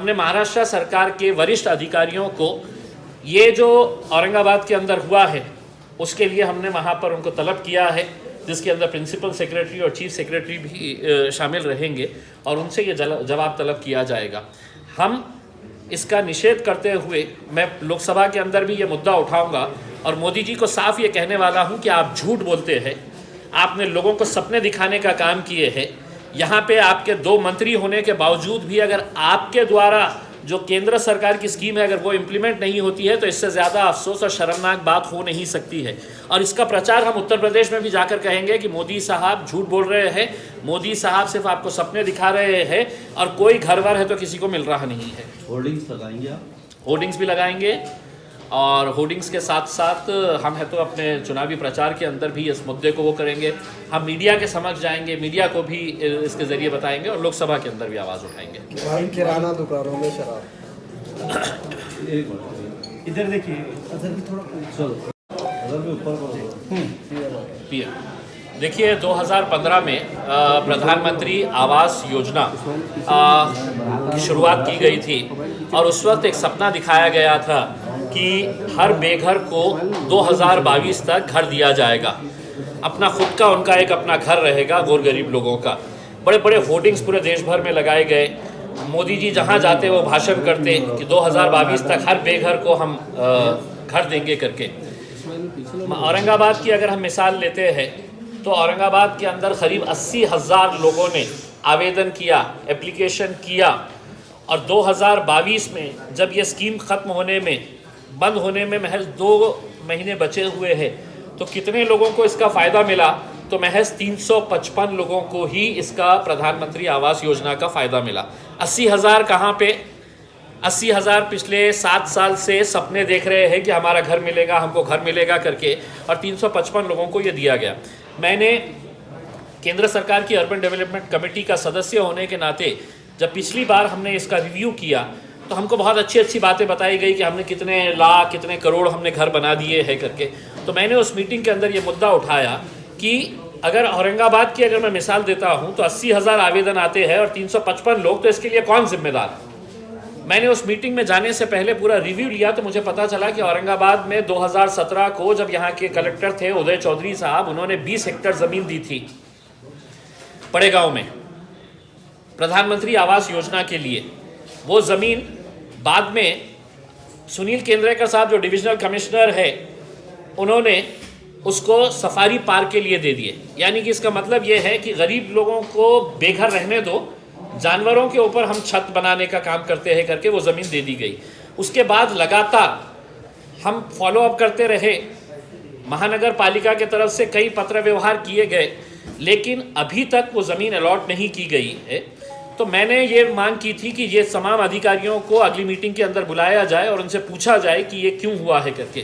हमने महाराष्ट्र सरकार के वरिष्ठ अधिकारियों को ये जो औरंगाबाद के अंदर हुआ है उसके लिए हमने वहाँ पर उनको तलब किया है, जिसके अंदर प्रिंसिपल सेक्रेटरी और चीफ सेक्रेटरी भी शामिल रहेंगे और उनसे ये जवाब तलब किया जाएगा। हम इसका निषेध करते हुए मैं लोकसभा के अंदर भी ये मुद्दा उठाऊंगा और मोदी जी को साफ ये कहने वाला हूँ कि आप झूठ बोलते हैं, आपने लोगों को सपने दिखाने का काम किए हैं। यहाँ पे आपके 2 मंत्री होने के बावजूद भी अगर आपके द्वारा जो केंद्र सरकार की स्कीम है अगर वो इम्प्लीमेंट नहीं होती है तो इससे ज़्यादा अफसोस और शर्मनाक बात हो नहीं सकती है। और इसका प्रचार हम उत्तर प्रदेश में भी जाकर कहेंगे कि मोदी साहब झूठ बोल रहे हैं, मोदी साहब सिर्फ आपको सपने दिखा रहे हैं और कोई घर बार है तो किसी को मिल रहा नहीं है। होर्डिंग्स लगाएंगे आप? होर्डिंग्स भी लगाएंगे और होर्डिंग्स के साथ साथ हम है तो अपने चुनावी प्रचार के अंदर भी इस मुद्दे को वो करेंगे। हम मीडिया के समक्ष जाएंगे, मीडिया को भी इसके ज़रिए बताएंगे और लोकसभा के अंदर भी आवाज़ उठाएंगे। किराना दुकानों में शराब, इधर देखिए, देखिए 2015 में प्रधानमंत्री आवास योजना की शुरुआत की गई थी और उस वक्त एक सपना दिखाया गया था कि हर बेघर को 2022 तक घर दिया जाएगा, अपना खुद का उनका एक अपना घर रहेगा गौर गरीब लोगों का। बड़े बड़े होर्डिंग्स पूरे देश भर में लगाए गए, मोदी जी जहां जाते वो भाषण करते कि 2022 तक हर बेघर को हम घर देंगे करके। औरंगाबाद की अगर हम मिसाल लेते हैं तो औरंगाबाद के अंदर करीब 80,000 लोगों ने आवेदन किया, एप्लीकेशन किया और 2022 में जब ये स्कीम ख़त्म होने में बंद होने में महज 2 महीने बचे हुए हैं तो कितने लोगों को इसका फ़ायदा मिला? तो महज 355 लोगों को ही इसका प्रधानमंत्री आवास योजना का फ़ायदा मिला। 80,000 कहाँ पे? 80,000 पिछले 7 साल से सपने देख रहे हैं कि हमारा घर मिलेगा, हमको घर मिलेगा करके, और 355 लोगों को ये दिया गया। मैंने केंद्र सरकार की अर्बन डेवलपमेंट कमेटी का सदस्य होने के नाते जब पिछली बार हमने इसका रिव्यू किया तो हमको बहुत अच्छी अच्छी बातें बताई गई कि हमने कितने लाख कितने करोड़ हमने घर बना दिए हैं करके। तो मैंने उस मीटिंग के अंदर ये मुद्दा उठाया कि अगर औरंगाबाद की अगर मैं मिसाल देता हूँ तो 80,000 आवेदन आते हैं और 355 लोग, तो इसके लिए कौन जिम्मेदार? मैंने उस मीटिंग में जाने से पहले पूरा रिव्यू लिया तो मुझे पता चला कि औरंगाबाद में 2017 को जब यहाँ के कलेक्टर थे उदय चौधरी साहब, उन्होंने 20 हेक्टेयर ज़मीन दी थी पड़ेगांव में प्रधानमंत्री आवास योजना के लिए। वो ज़मीन बाद में सुनील केंद्रेकर साहब जो डिविजनल कमिश्नर है उन्होंने उसको सफारी पार्क के लिए दे दिए। यानी कि इसका मतलब ये है कि गरीब लोगों को बेघर रहने दो, जानवरों के ऊपर हम छत बनाने का काम करते हैं करके वो ज़मीन दे दी गई। उसके बाद लगातार हम फॉलो अप करते रहे, महानगर पालिका के तरफ से कई पत्र व्यवहार किए गए, लेकिन अभी तक वो ज़मीन अलॉट नहीं की गई है। तो मैंने ये मांग की थी कि ये तमाम अधिकारियों को अगली मीटिंग के अंदर बुलाया जाए और उनसे पूछा जाए कि ये क्यों हुआ है करके।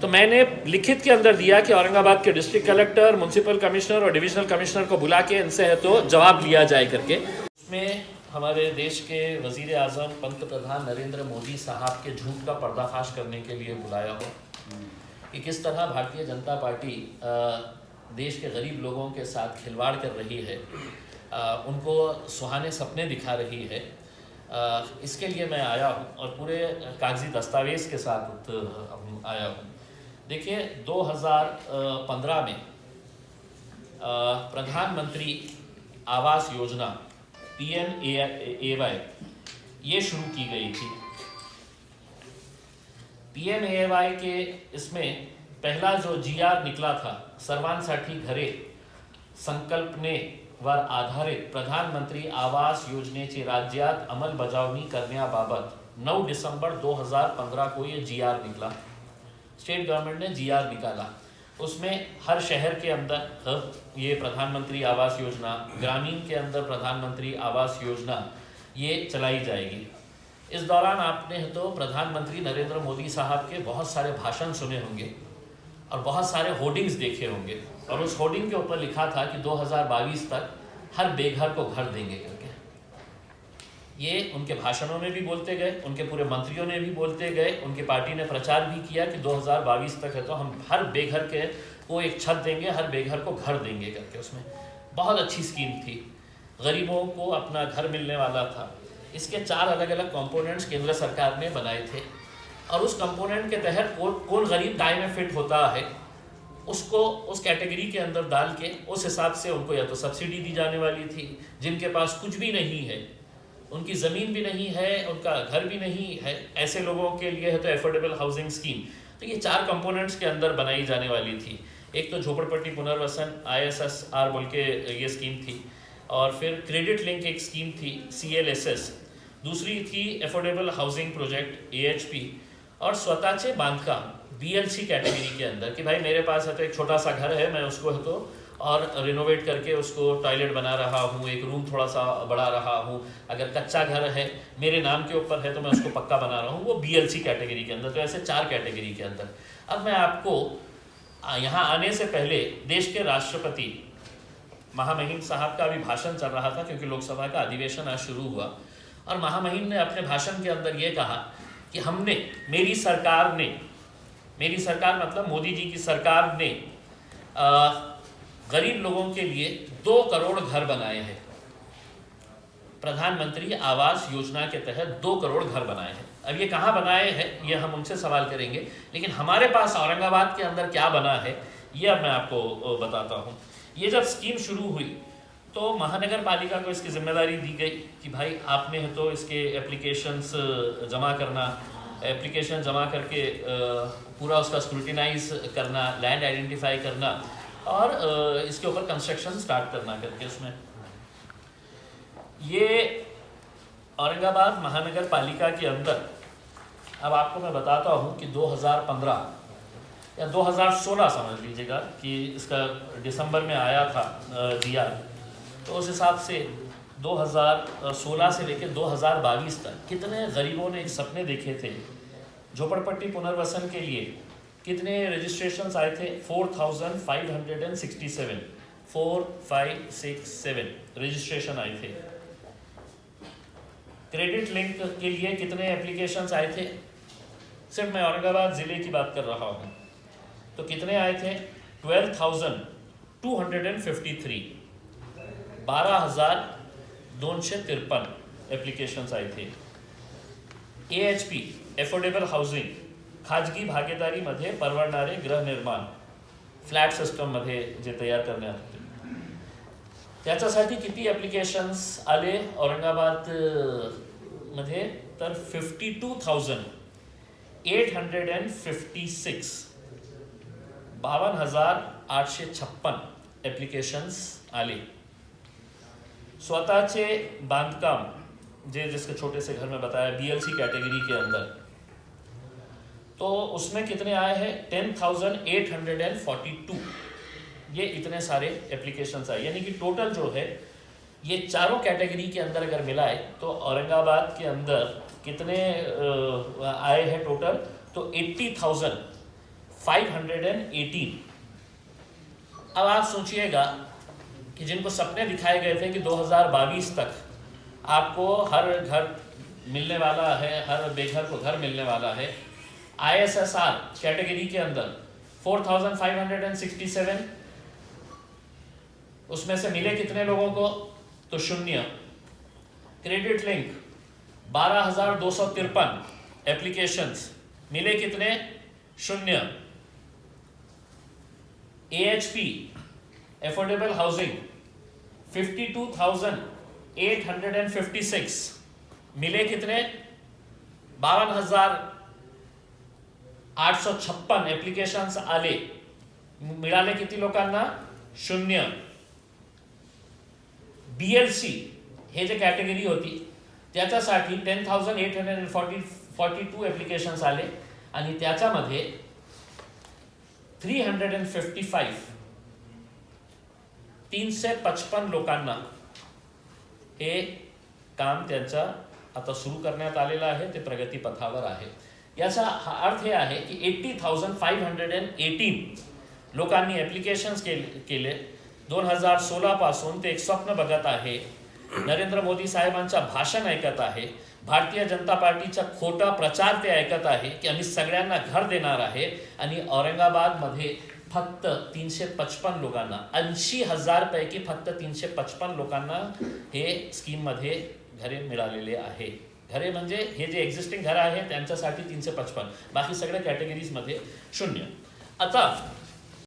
तो मैंने लिखित के अंदर दिया कि औरंगाबाद के डिस्ट्रिक्ट कलेक्टर, म्यूनसिपल कमिश्नर और डिविजनल कमिश्नर को बुला के इनसे है तो जवाब लिया जाए करके। इसमें हमारे देश के वज़ीर आज़म पंत प्रधान नरेंद्र मोदी साहब के झूठ का पर्दाफाश करने के लिए बुलाया हो कि किस तरह भारतीय जनता पार्टी देश के गरीब लोगों के साथ खिलवाड़ कर रही है, उनको सुहाने सपने दिखा रही है। इसके लिए मैं आया हूँ और पूरे कागजी दस्तावेज़ के साथ आया हूँ। देखिए 2015 में प्रधानमंत्री आवास योजना PMAY ये शुरू की गई थी। PMAY के इसमें पहला जो GR निकला था, सर्वांसाठी घरे संकल्पनेवर आधारित प्रधानमंत्री आवास योजनेची राज्यात अंमलबजावणी करण्याबाबत 9 डिसेंबर 2015 को ये GR निकला। स्टेट गवर्नमेंट ने GR निकाला, उसमें हर शहर के अंदर ये प्रधानमंत्री आवास योजना, ग्रामीण के अंदर प्रधानमंत्री आवास योजना ये चलाई जाएगी। इस दौरान आपने तो प्रधानमंत्री नरेंद्र मोदी साहब के बहुत सारे भाषण सुने होंगे और बहुत सारे होर्डिंग्स देखे होंगे, और उस होर्डिंग के ऊपर लिखा था कि 2022 तक हर बेघर को घर देंगे करके। ये उनके भाषणों में भी बोलते गए, उनके पूरे मंत्रियों ने भी बोलते गए, उनकी पार्टी ने प्रचार भी किया कि 2022 तक है तो हम हर बेघर के को एक छत देंगे, हर बेघर को घर देंगे करके। उसमें बहुत अच्छी स्कीम थी, गरीबों को अपना घर मिलने वाला था। इसके 4 अलग अलग कंपोनेंट्स केंद्र सरकार ने बनाए थे और उस कंपोनेंट के तहत कौन गरीब दाय में फिट होता है उसको उस कैटेगरी के अंदर डाल के उस हिसाब से उनको या तो सब्सिडी दी जाने वाली थी। जिनके पास कुछ भी नहीं है, उनकी ज़मीन भी नहीं है, उनका घर भी नहीं है, ऐसे लोगों के लिए है तो एफोर्डेबल हाउसिंग स्कीम। तो ये 4 कंपोनेंट्स के अंदर बनाई जाने वाली थी। एक तो झोपड़पट्टी पुनर्वसन ISSR बोल के ये स्कीम थी, और फिर क्रेडिट लिंक एक स्कीम थी CLSS, दूसरी थी एफोर्डेबल हाउसिंग प्रोजेक्ट AHP, और स्वतःचे बांधकाम BLC कैटेगरी के अंदर कि भाई मेरे पास है तो एक छोटा सा घर है, मैं उसको है तो और रिनोवेट करके उसको टॉयलेट बना रहा हूँ, एक रूम थोड़ा सा बढ़ा रहा हूँ, अगर कच्चा घर है मेरे नाम के ऊपर है तो मैं उसको पक्का बना रहा हूँ, वो BLC कैटेगरी के अंदर। तो ऐसे 4 कैटेगरी के अंदर। अब मैं आपको यहाँ आने से पहले देश के राष्ट्रपति महामहिम साहब का अभी भाषण चल रहा था, क्योंकि लोकसभा का अधिवेशन आज शुरू हुआ, और महामहिम ने अपने भाषण के अंदर ये कहा कि हमने, मेरी सरकार मतलब मोदी जी की सरकार ने गरीब लोगों के लिए 2 करोड़ घर बनाए हैं। प्रधानमंत्री आवास योजना के तहत 2 करोड़ घर बनाए हैं। अब ये कहाँ बनाए हैं ये हम उनसे सवाल करेंगे, लेकिन हमारे पास औरंगाबाद के अंदर क्या बना है ये अब मैं आपको बताता हूँ। ये जब स्कीम शुरू हुई तो महानगर पालिका को इसकी जिम्मेदारी दी गई कि भाई आपने है तो इसके एप्लीकेशंस जमा करना, एप्लीकेशन जमा करके पूरा उसका स्क्रूटिनाइज करना, लैंड आइडेंटिफाई करना और इसके ऊपर कंस्ट्रक्शन स्टार्ट करना करके उसमें। ये औरंगाबाद महानगर पालिका के अंदर अब आपको मैं बताता हूँ कि 2015 या 2016 समझ लीजिएगा कि इसका दिसंबर में आया था दिया, तो उस हिसाब से 2016 से लेकर 2022 तक कितने गरीबों ने सपने देखे थे झोपड़पट्टी पुनर्वसन के लिए, कितने रजिस्ट्रेशंस आए थे? 4567 रजिस्ट्रेशन आए थे। क्रेडिट लिंक के लिए कितने एप्लीकेशंस आए थे? सिर्फ मैं औरंगाबाद ज़िले की बात कर रहा हूँ तो कितने आए थे? 12,253 12,253 एप्लीकेशंस आए थे। AHP एफोर्डेबल हाऊसिंग, खाजगी भागीदारीमध्ये परवडणारे गृहनिर्माण, फ्लॅट सिस्टममध्ये जे तयार करण्यात आले त्याच्यासाठी किती एप्लीकेशन्स आले औरंगाबाद मध्ये? तर 52,856 52,856 एप्लीकेशन्स आले। स्वतःचे बांधकाम जे जिसके छोटे से घर में बताया BLC कैटेगरी के अंदर, तो उसमें कितने आए हैं? 10,842। ये इतने सारे एप्लीकेशंस आए, यानी कि टोटल जो है ये चारों कैटेगरी के अंदर अगर मिलाए तो औरंगाबाद के अंदर कितने आए हैं टोटल? तो 80,518। अब आप सोचिएगा कि जिनको सपने दिखाए गए थे कि 2022 तक आपको हर घर मिलने वाला है, हर बेघर को घर मिलने वाला है, ISSR कैटेगरी के अंदर 4,567, उसमें से मिले कितने लोगों को? तो 0। क्रेडिट लिंक 12,253 एप्लीकेशंस, मिले कितने? 0। AHP एफोर्डेबल हाउसिंग 52,856, मिले कितने? 52,856 एप्लीकेशन्स आले, मिळाले किती लोकांना? 0। BLC हे जे कॅटेगरी होती त्याच्यासाठी 10,842 एप्लीकेशन्स आले आणि त्याच्यामध्ये 355 लोकांना हे काम त्यांचा आता सुरू करण्यात आलेलं आहे, ते प्रगतीपथावर आहे। याचा अर्थ हे आहे की 80,518 लोकांनी ॲप्लिकेशन्स केले 2016 पासून। ते एक स्वप्न बघत आहे, नरेंद्र मोदी साहेबांचं भाषण ऐकत आहे, भारतीय जनता पार्टीचा खोटा प्रचार ते ऐकत आहे की आम्ही सगळ्यांना घर देणार आहे, आणि औरंगाबादमध्ये फक्त 355 लोकांना, 80,000 पैकी फक्त 355 लोकांना हे स्कीममध्ये घरे मिळालेले आहे. घरे म्हणजे हे जे एक्झिस्टिंग घरं आहे त्यांच्यासाठी 355, बाकी सगळ्या कॅटेगरीजमध्ये 0. आता